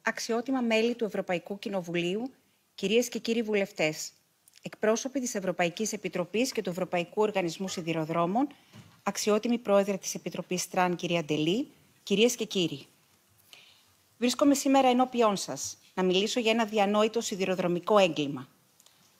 αξιότιμα μέλη του Ευρωπαϊκού Κοινοβουλίου, κυρίες και κύριοι βουλευτές, εκπρόσωποι της Ευρωπαϊκής Επιτροπής και του Ευρωπαϊκού Οργανισμού Σιδηροδρόμων, αξιότιμη πρόεδρε της Επιτροπής Τραν, κυρία Ντελή, κυρίες και κύριοι. Βρίσκομαι σήμερα ενώπιόν σας να μιλήσω για ένα διανόητο σιδηροδρομικό έγκλημα.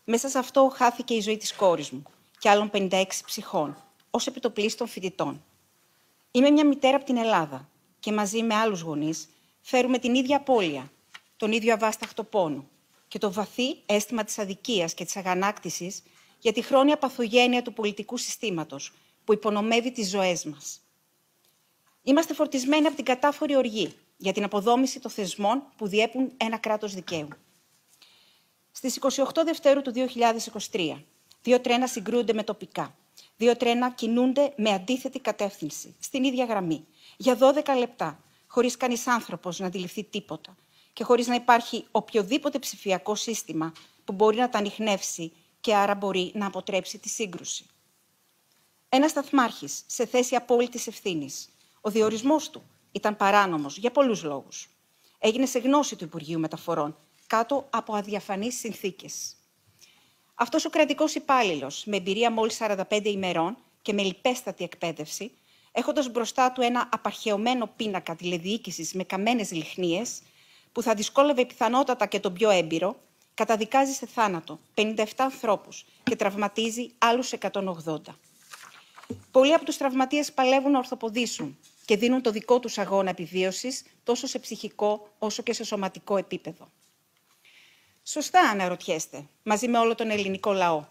Μέσα σε αυτό χάθηκε η ζωή της κόρης μου και άλλων 56 ψυχών, ως επιτοπλίστων φοιτητών. Είμαι μια μητέρα από την Ελλάδα και μαζί με άλλους γονείς φέρουμε την ίδια απώλεια, τον ίδιο αβάσταχτο πόνο και το βαθύ αίσθημα της αδικίας και της αγανάκτησης για τη χρόνια παθογένεια του πολιτικού συστήματος που υπονομεύει τις ζωές μας. Είμαστε φορτισμένοι από την κατάφορη οργή για την αποδόμηση των θεσμών που διέπουν ένα κράτος δικαίου. Στις 28 Δευτέρου του 2023, 2 τρένα συγκρούονται με τοπικά. 2 τρένα κινούνται με αντίθετη κατεύθυνση, στην ίδια γραμμή, για 12 λεπτά, χωρίς κανείς άνθρωπος να αντιληφθεί τίποτα και χωρίς να υπάρχει οποιοδήποτε ψηφιακό σύστημα που μπορεί να τα ανιχνεύσει και άρα μπορεί να αποτρέψει τη σύγκρουση. Ένας σταθμάρχης σε θέση απόλυτης ευθύνης. Ο διορισμός του ήταν παράνομος για πολλούς λόγους. Έγινε σε γνώση του Υπουργείου Μεταφορών, κάτω από αδιαφανείς συνθήκες. Αυτός ο κρατικός υπάλληλος, με εμπειρία μόλις 45 ημερών και με λιπέστατη εκπαίδευση, έχοντας μπροστά του ένα απαρχαιωμένο πίνακα τηλεδιοίκησης με καμένες λιχνίες, που θα δυσκόλευε πιθανότατα και τον πιο έμπειρο, καταδικάζει σε θάνατο 57 ανθρώπους και τραυματίζει άλλους 180. Πολλοί από τους τραυματίες παλεύουν να ορθοποδήσουν και δίνουν το δικό τους αγώνα επιβίωσης τόσο σε ψυχικό όσο και σε σωματικό επίπεδο. Σωστά αναρωτιέστε, μαζί με όλο τον ελληνικό λαό,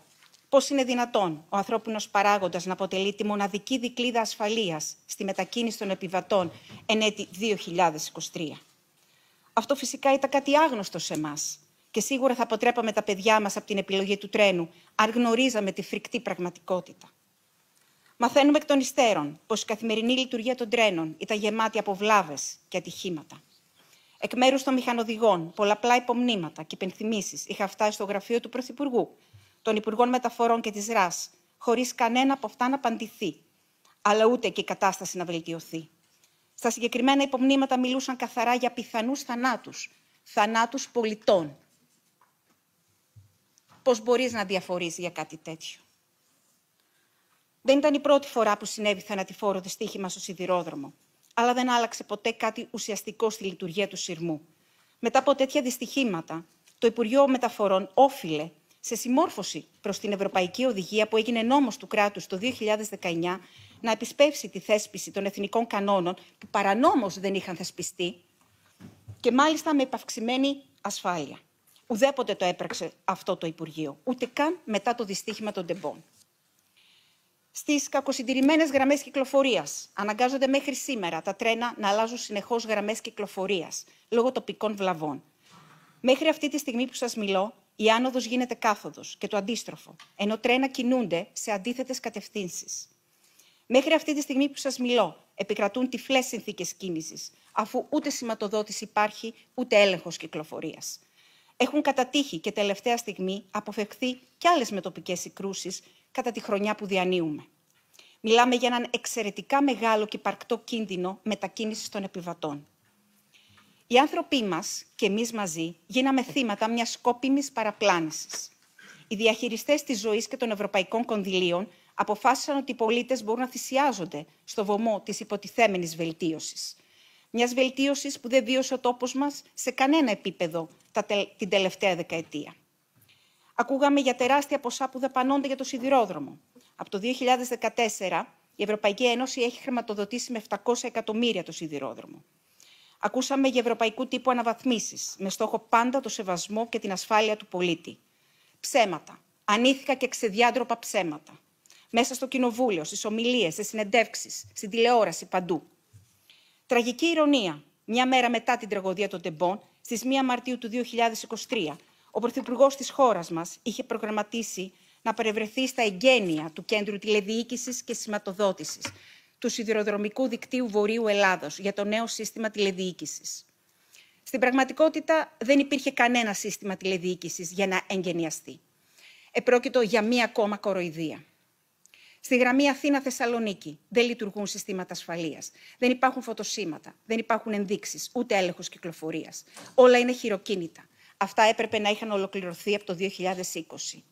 πώς είναι δυνατόν ο ανθρώπινος παράγοντας να αποτελεί τη μοναδική δικλείδα ασφαλείας στη μετακίνηση των επιβατών εν έτη 2023. Αυτό φυσικά ήταν κάτι άγνωστο σε εμάς και σίγουρα θα αποτρέπαμε τα παιδιά μας από την επιλογή του τρένου, αν γνωρίζαμε τη φρικτή πραγματικότητα. Μαθαίνουμε εκ των υστέρων πως η καθημερινή λειτουργία των τρένων ήταν γεμάτη από βλάβες και ατυχήματα. Εκ μέρους των μηχανοδηγών, πολλαπλά υπομνήματα και υπενθυμίσεις είχα φτάσει στο γραφείο του Πρωθυπουργού, των Υπουργών Μεταφορών και της ΡΑΣ, χωρίς κανένα από αυτά να απαντηθεί, αλλά ούτε και η κατάσταση να βελτιωθεί. Στα συγκεκριμένα υπομνήματα μιλούσαν καθαρά για πιθανούς θανάτους, θανάτους πολιτών. Πώς μπορείς να διαφορείς για κάτι τέτοιο? Δεν ήταν η πρώτη φορά που συνέβη θανατηφόρο δυστύχημα στο σιδηρόδρομο, αλλά δεν άλλαξε ποτέ κάτι ουσιαστικό στη λειτουργία του σειρμού. Μετά από τέτοια δυστυχήματα, το Υπουργείο Μεταφορών όφιλε, σε συμμόρφωση προς την Ευρωπαϊκή Οδηγία που έγινε νόμος του κράτους το 2019, να επισπεύσει τη θέσπιση των εθνικών κανόνων που παρανόμως δεν είχαν θεσπιστεί και μάλιστα με επαυξημένη ασφάλεια. Ουδέποτε το έπραξε αυτό το Υπουργείο, ούτε καν μετά το δυστύχημα των τεμπών. Στις κακοσυντηρημένες γραμμές κυκλοφορίας αναγκάζονται μέχρι σήμερα τα τρένα να αλλάζουν συνεχώς γραμμές κυκλοφορίας λόγω τοπικών βλαβών. Μέχρι αυτή τη στιγμή που σας μιλώ, η άνοδος γίνεται κάθοδος και το αντίστροφο, ενώ τρένα κινούνται σε αντίθετες κατευθύνσεις. Μέχρι αυτή τη στιγμή που σας μιλώ, επικρατούν τυφλές συνθήκες κίνησης, αφού ούτε σηματοδότηση υπάρχει, ούτε έλεγχος κυκλοφορίας. Έχουν κατά τύχη και τελευταία στιγμή αποφευχθεί κι άλλες μετοπικές συγκρούσεις κατά τη χρονιά που διανύουμε. Μιλάμε για έναν εξαιρετικά μεγάλο και υπαρκτό κίνδυνο μετακίνησης των επιβατών. Οι άνθρωποι μας και εμείς μαζί γίναμε θύματα μιας σκόπιμης παραπλάνησης. Οι διαχειριστές της ζωής και των ευρωπαϊκών κονδυλίων αποφάσισαν ότι οι πολίτες μπορούν να θυσιάζονται στο βωμό της υποτιθέμενης βελτίωσης. Μιας βελτίωσης που δεν βίωσε ο τόπος μας σε κανένα επίπεδο την τελευταία δεκαετία. Ακούγαμε για τεράστια ποσά που δαπανώνται για το σιδηρόδρομο. Από το 2014 η Ευρωπαϊκή Ένωση έχει χρηματοδοτήσει με 700 εκατομμύρια το σιδηρόδρομο. Ακούσαμε για ευρωπαϊκού τύπου αναβαθμίσεις, με στόχο πάντα το σεβασμό και την ασφάλεια του πολίτη. Ψέματα, ανήθικα και ξεδιάντροπα ψέματα. Μέσα στο κοινοβούλιο, στις ομιλίες, στις συνεντεύξεις, στην τηλεόραση, παντού. Τραγική ηρωνία, μια μέρα μετά την τραγωδία των τεμπών, στις 1 Μαρτίου του 2023, ο Πρωθυπουργός της χώρας μας είχε προγραμματίσει να παρευρεθεί στα εγγένεια του Κέντρου Τηλεδιοίκησης και Σηματοδότησης του Σιδηροδρομικού Δικτύου Βορείου Ελλάδος για το νέο σύστημα τηλεδιοίκησης. Στην πραγματικότητα δεν υπήρχε κανένα σύστημα τηλεδιοίκησης για να εγγενιαστεί. Επρόκειτο για μία ακόμα κοροϊδία. Στη γραμμή Αθήνα-Θεσσαλονίκη δεν λειτουργούν συστήματα ασφαλείας. Δεν υπάρχουν φωτοσύματα, δεν υπάρχουν ενδείξεις, ούτε έλεγχος κυκλοφορίας. Όλα είναι χειροκίνητα. Αυτά έπρεπε να είχαν ολοκληρωθεί από το 2020.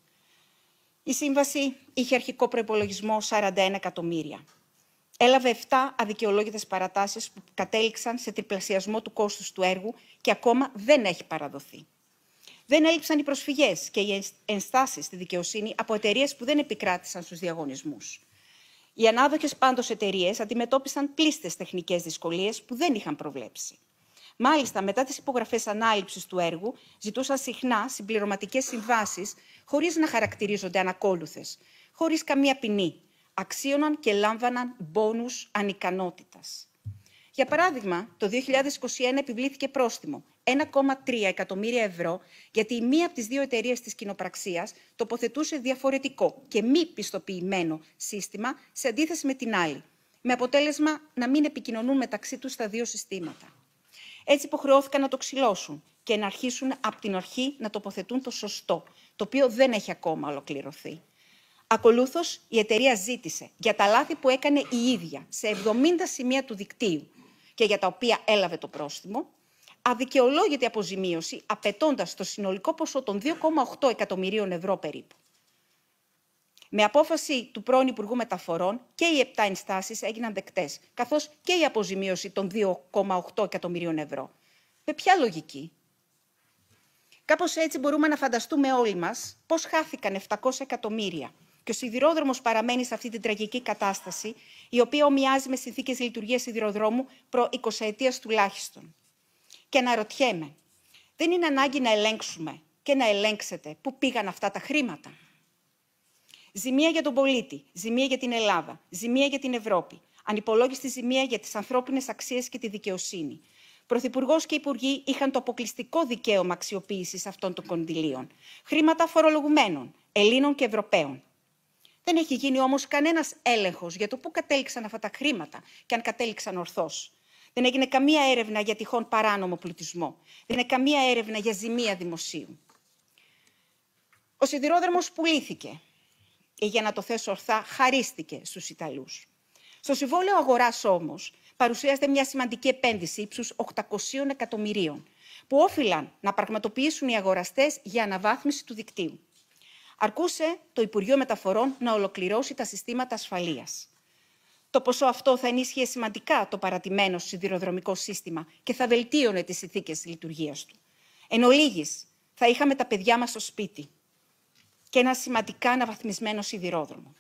Η σύμβαση είχε αρχικό προϋπολογισμό 41 εκατομμύρια. Έλαβε 7 αδικαιολόγητες παρατάσεις που κατέληξαν σε τριπλασιασμό του κόστους του έργου και ακόμα δεν έχει παραδοθεί. Δεν έλειψαν οι προσφυγές και οι ενστάσεις στη δικαιοσύνη από εταιρείες που δεν επικράτησαν στους διαγωνισμούς. Οι ανάδοχες πάντως εταιρείες αντιμετώπισαν πλήστες τεχνικές δυσκολίες που δεν είχαν προβλέψει. Μάλιστα, μετά τις υπογραφές ανάληψης του έργου, ζητούσαν συχνά συμπληρωματικές συμβάσεις χωρίς να χαρακτηρίζονται ανακόλουθες, χωρίς καμία ποινή. Αξίωναν και λάμβαναν μπόνους ανικανότητας. Για παράδειγμα, το 2021 επιβλήθηκε πρόστιμο 1,3 εκατομμύρια ευρώ, γιατί η μία από τις δύο εταιρείες της κοινοπραξίας τοποθετούσε διαφορετικό και μη πιστοποιημένο σύστημα σε αντίθεση με την άλλη, με αποτέλεσμα να μην επικοινωνούν μεταξύ τους τα δύο συστήματα. Έτσι υποχρεώθηκαν να το ξυλώσουν και να αρχίσουν από την αρχή να τοποθετούν το σωστό, το οποίο δεν έχει ακόμα ολοκληρωθεί. Ακολούθως, η εταιρεία ζήτησε για τα λάθη που έκανε η ίδια σε 70 σημεία του δικτύου και για τα οποία έλαβε το πρόστιμο, αδικαιολόγητη αποζημίωση, απαιτώντας το συνολικό ποσό των 2,8 εκατομμυρίων ευρώ περίπου. Με απόφαση του πρώην Υπουργού Μεταφορών και οι 7 ενστάσεις έγιναν δεκτές, καθώς και η αποζημίωση των 2,8 εκατομμυρίων ευρώ. Με ποια λογική? Κάπως έτσι μπορούμε να φανταστούμε όλοι μας πώς χάθηκαν 700 εκατομμύρια και ο σιδηρόδρομος παραμένει σε αυτή την τραγική κατάσταση, η οποία ομοιάζει με συνθήκες λειτουργίας σιδηροδρόμου προ 20 ετίας τουλάχιστον. Και αναρωτιέμαι, δεν είναι ανάγκη να ελέγξουμε και να ελέγξετε πού πήγαν αυτά τα χρήματα? Ζημία για τον πολίτη, ζημία για την Ελλάδα, ζημία για την Ευρώπη, ανυπολόγιστη ζημία για τις ανθρώπινες αξίες και τη δικαιοσύνη. Πρωθυπουργός και υπουργοί είχαν το αποκλειστικό δικαίωμα αξιοποίησης αυτών των κονδυλίων. Χρήματα φορολογουμένων, Ελλήνων και Ευρωπαίων. Δεν έχει γίνει όμως κανένας έλεγχος για το πού κατέληξαν αυτά τα χρήματα και αν κατέληξαν ορθώς. Δεν έγινε καμία έρευνα για τυχόν παράνομο πλουτισμό. Δεν είναι καμία έρευνα για ζημία δημοσίου. Ο σιδηρόδρομος πουλήθηκε. Ή για να το θέσω ορθά, χαρίστηκε στους Ιταλούς. Στο συμβόλαιο αγοράς όμως παρουσιάζεται μια σημαντική επένδυση ύψους 800 εκατομμυρίων, που όφυλαν να πραγματοποιήσουν οι αγοραστές για αναβάθμιση του δικτύου. Αρκούσε το Υπουργείο Μεταφορών να ολοκληρώσει τα συστήματα ασφαλείας. Το ποσό αυτό θα ενίσχυε σημαντικά το παρατημένο σιδηροδρομικό σύστημα και θα βελτίωνε τις συνθήκες λειτουργίας του. Εν ολίγης, θα είχαμε τα παιδιά μας στο σπίτι και ένα σημαντικά αναβαθμισμένο σιδηρόδρομο.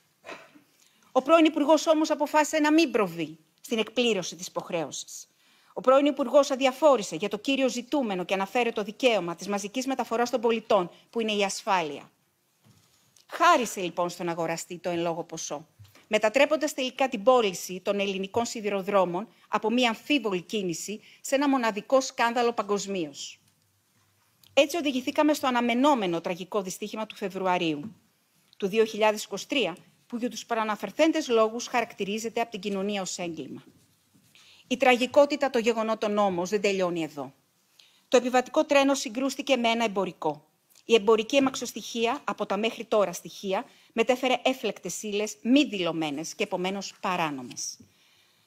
Ο πρώην Υπουργός όμως αποφάσισε να μην προβεί στην εκπλήρωση της υποχρέωσης. Ο πρώην Υπουργός αδιαφόρησε για το κύριο ζητούμενο και αναφέρε το δικαίωμα της μαζικής μεταφοράς των πολιτών, που είναι η ασφάλεια. Χάρισε λοιπόν στον αγοραστή το εν λόγω ποσό, μετατρέποντας τελικά την πώληση των ελληνικών σιδηροδρόμων από μια αμφίβολη κίνηση σε ένα μοναδικό σκάνδαλο παγκοσμίως. Έτσι οδηγηθήκαμε στο αναμενόμενο τραγικό δυστύχημα του Φεβρουαρίου του 2023, που για τους παραναφερθέντες λόγους χαρακτηρίζεται από την κοινωνία ως έγκλημα. Η τραγικότητα των γεγονότων όμως δεν τελειώνει εδώ. Το επιβατικό τρένο συγκρούστηκε με ένα εμπορικό. Η εμπορική αιμαξοστοιχεία από τα μέχρι τώρα στοιχεία μετέφερε έφλεκτες ύλες μη δηλωμένες και επομένως παράνομες.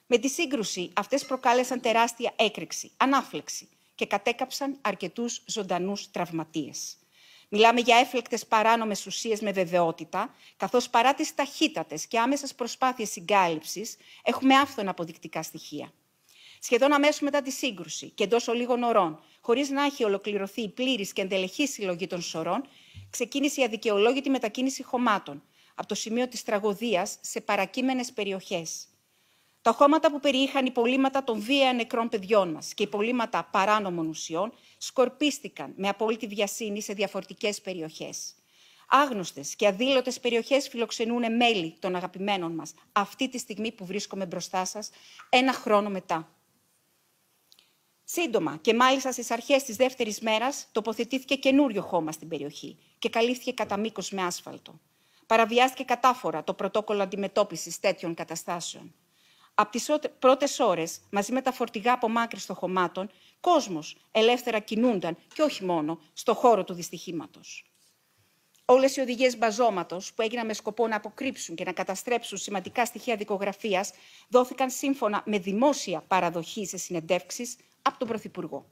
Με τη σύγκρουση αυτές προκάλεσαν τεράστια έκρηξη, ανάφλεξη και κατέκαψαν αρκετούς ζωντανούς τραυματίες. Μιλάμε για έφλεκτες παράνομες ουσίες με βεβαιότητα, καθώς παρά τις ταχύτατες και άμεσες προσπάθειες συγκάλυψης έχουμε άφθονα αποδεικτικά στοιχεία. Σχεδόν αμέσως μετά τη σύγκρουση και εντός ολίγων ωρών, χωρίς να έχει ολοκληρωθεί η πλήρης και εντελεχή συλλογή των σωρών, ξεκίνησε η αδικαιολόγητη μετακίνηση χωμάτων από το σημείο της τραγωδίας σε παρακείμενες περιοχές. Τα χώματα που περιείχαν υπολείμματα των βία νεκρών παιδιών μας και υπολείμματα παράνομων ουσιών σκορπίστηκαν με απόλυτη βιασύνη σε διαφορετικές περιοχές. Άγνωστες και αδήλωτες περιοχές φιλοξενούν μέλη των αγαπημένων μας αυτή τη στιγμή που βρίσκομαι μπροστά σας, ένα χρόνο μετά. Σύντομα και μάλιστα στις αρχές της δεύτερης μέρας τοποθετήθηκε καινούριο χώμα στην περιοχή και καλύφθηκε κατά μήκος με άσφαλτο. Παραβιάστηκε κατάφορα το πρωτόκολλο αντιμετώπισης τέτοιων καταστάσεων. Από τις πρώτες ώρες, μαζί με τα φορτηγά απομάκρυνσης των χωμάτων, κόσμος ελεύθερα κινούνταν και όχι μόνο στο χώρο του δυστυχήματος. Όλες οι οδηγίες μπαζώματος που έγιναν με σκοπό να αποκρύψουν και να καταστρέψουν σημαντικά στοιχεία δικογραφίας δόθηκαν σύμφωνα με δημόσια παραδοχή σε συνεντεύξεις από τον Πρωθυπουργό.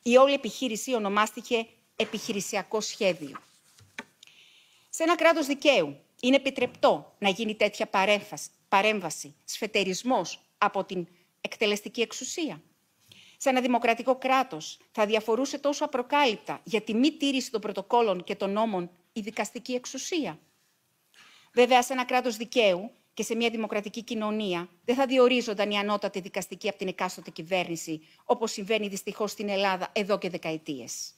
Η όλη επιχείρηση ονομάστηκε επιχειρησιακό σχέδιο. Σε ένα κράτος δικαίου είναι επιτρεπτό να γίνει τέτοια παρέμβαση, σφετερισμός από την εκτελεστική εξουσία? Σε ένα δημοκρατικό κράτος θα διαφορούσε τόσο απροκάλυπτα για τη μη τήρηση των πρωτοκόλων και των νόμων η δικαστική εξουσία? Βέβαια, σε ένα κράτος δικαίου και σε μια δημοκρατική κοινωνία δεν θα διορίζονταν οι ανώτατοι δικαστικοί από την εκάστοτε κυβέρνηση, όπως συμβαίνει δυστυχώς στην Ελλάδα εδώ και δεκαετίες.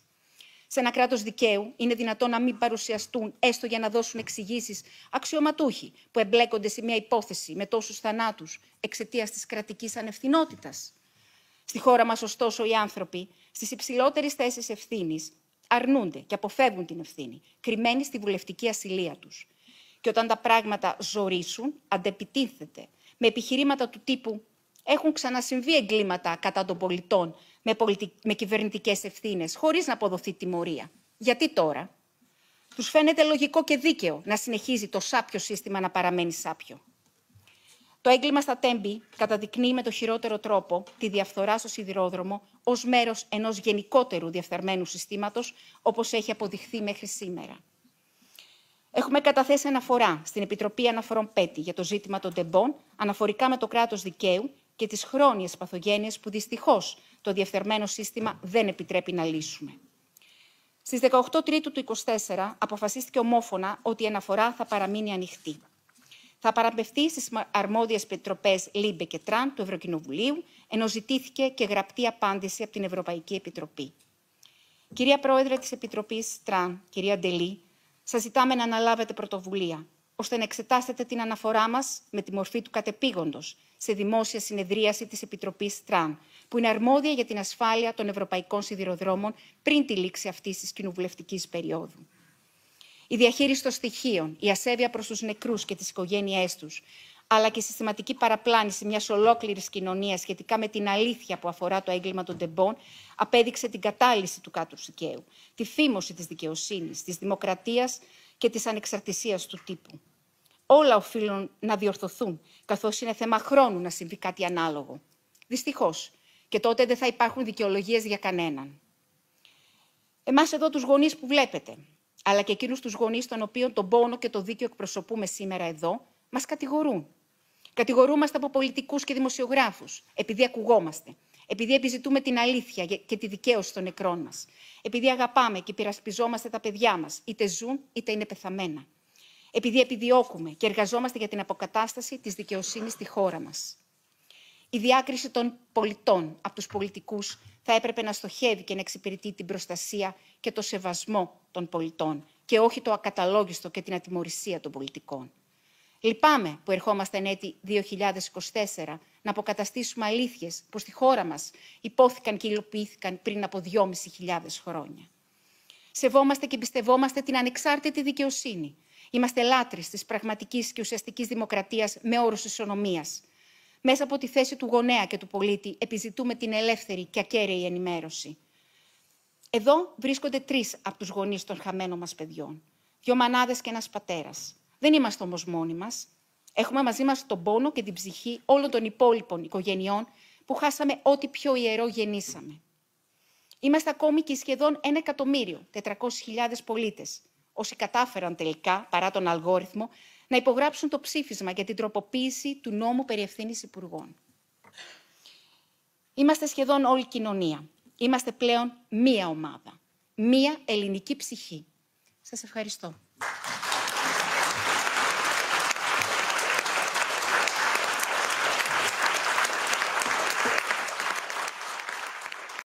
Σε ένα κράτος δικαίου είναι δυνατόν να μην παρουσιαστούν, έστω για να δώσουν εξηγήσεις, αξιωματούχοι που εμπλέκονται σε μια υπόθεση με τόσους θανάτους εξαιτίας της κρατικής ανευθυνότητας. Στη χώρα μας, ωστόσο, οι άνθρωποι στις υψηλότερες θέσεις ευθύνης αρνούνται και αποφεύγουν την ευθύνη, κρυμμένοι στη βουλευτική ασυλία τους. Και όταν τα πράγματα ζορίσουν, αντεπιτίθεται με επιχειρήματα του τύπου «έχουν ξανασυμβεί εγκλήματα κατά των πολιτών με κυβερνητικές ευθύνες, χωρίς να αποδοθεί τιμωρία. Γιατί τώρα?» Τους φαίνεται λογικό και δίκαιο να συνεχίζει το σάπιο σύστημα να παραμένει σάπιο. Το έγκλημα στα Τέμπη καταδεικνύει με το χειρότερο τρόπο τη διαφθορά στο σιδηρόδρομο ως μέρος ενός γενικότερου διαφθαρμένου συστήματος, όπως έχει αποδειχθεί μέχρι σήμερα. Έχουμε καταθέσει αναφορά στην Επιτροπή Αναφορών ΠΕΤΗ για το ζήτημα των τεμπών, αναφορικά με το κράτος δικαίου και τις χρόνιες παθογένειες που δυστυχώς το διαφθαρμένο σύστημα δεν επιτρέπει να λύσουμε. Στις 18 Τρίτου του 2024 αποφασίστηκε ομόφωνα ότι η αναφορά θα παραμείνει ανοιχτή. Θα παραπευθεί στις αρμόδιες επιτροπές ΛΥΜΠΕ και ΤΡΑΝ του Ευρωκοινοβουλίου, ενώ ζητήθηκε και γραπτή απάντηση από την Ευρωπαϊκή Επιτροπή. Κυρία Πρόεδρε της Επιτροπής ΤΡΑΝ, κυρία Ντελή, σας ζητάμε να αναλάβετε πρωτοβουλία, ώστε να εξετάσετε την αναφορά μας με τη μορφή του κατεπήγοντος σε δημόσια συνεδρίαση της Επιτροπής ΤΡΑΝ, που είναι αρμόδια για την ασφάλεια των ευρωπαϊκών σιδηροδρόμων πριν τη λήξη αυτής της κοινοβουλευτικής περίοδου. Η διαχείριση των στοιχείων, η ασέβεια προς τους νεκρούς και τις οικογένειές τους, αλλά και η συστηματική παραπλάνηση μιας ολόκληρης κοινωνίας σχετικά με την αλήθεια που αφορά το έγκλημα των τεμπών, απέδειξε την κατάλυση του κράτους δικαίου, τη φήμωση της δικαιοσύνης, της δημοκρατίας και της ανεξαρτησίας του τύπου. Όλα οφείλουν να διορθωθούν, καθώς είναι θέμα χρόνου να συμβεί κάτι ανάλογο. Δυστυχώς, και τότε δεν θα υπάρχουν δικαιολογίες για κανέναν. Εμάς εδώ τους γονείς που βλέπετε, αλλά και εκείνους τους γονείς των οποίων τον πόνο και το δίκαιο εκπροσωπούμε σήμερα εδώ, μας κατηγορούν. Κατηγορούμαστε από πολιτικούς και δημοσιογράφους, επειδή ακουγόμαστε, επειδή επιζητούμε την αλήθεια και τη δικαίωση των νεκρών μας, επειδή αγαπάμε και υπερασπιζόμαστε τα παιδιά μας, είτε ζουν είτε είναι πεθαμένα, επειδή επιδιώκουμε και εργαζόμαστε για την αποκατάσταση της δικαιοσύνης στη χώρα μας. Η διάκριση των πολιτών από τους πολιτικούς θα έπρεπε να στοχεύει και να εξυπηρετεί την προστασία και το σεβασμό των πολιτών και όχι το ακαταλόγιστο και την ατιμωρησία των πολιτικών. Λυπάμαι που ερχόμαστε εν έτη 2024 να αποκαταστήσουμε αλήθειες που στη χώρα μας υπόθηκαν και υλοποιήθηκαν πριν από 2.500 χρόνια. Σεβόμαστε και εμπιστευόμαστε την ανεξάρτητη δικαιοσύνη. Είμαστε λάτρεις της πραγματικής και ουσιαστικής δημοκρατίας με όρους ισονομίας. Μέσα από τη θέση του γονέα και του πολίτη επιζητούμε την ελεύθερη και ακέραιη ενημέρωση. Εδώ βρίσκονται 3 από τους γονείς των χαμένων μας παιδιών. 2 μανάδες και ένας πατέρας. Δεν είμαστε όμως μόνοι μας. Έχουμε μαζί μας τον πόνο και την ψυχή όλων των υπόλοιπων οικογενειών που χάσαμε ό,τι πιο ιερό γεννήσαμε. Είμαστε ακόμη και σχεδόν 1.400.000 πολίτες, όσοι κατάφεραν τελικά, παρά τον αλγόριθμο, να υπογράψουν το ψήφισμα για την τροποποίηση του νόμου περί ευθύνης υπουργών. Είμαστε σχεδόν όλη η κοινωνία. Είμαστε πλέον μία ομάδα, μία ελληνική ψυχή. Σας ευχαριστώ.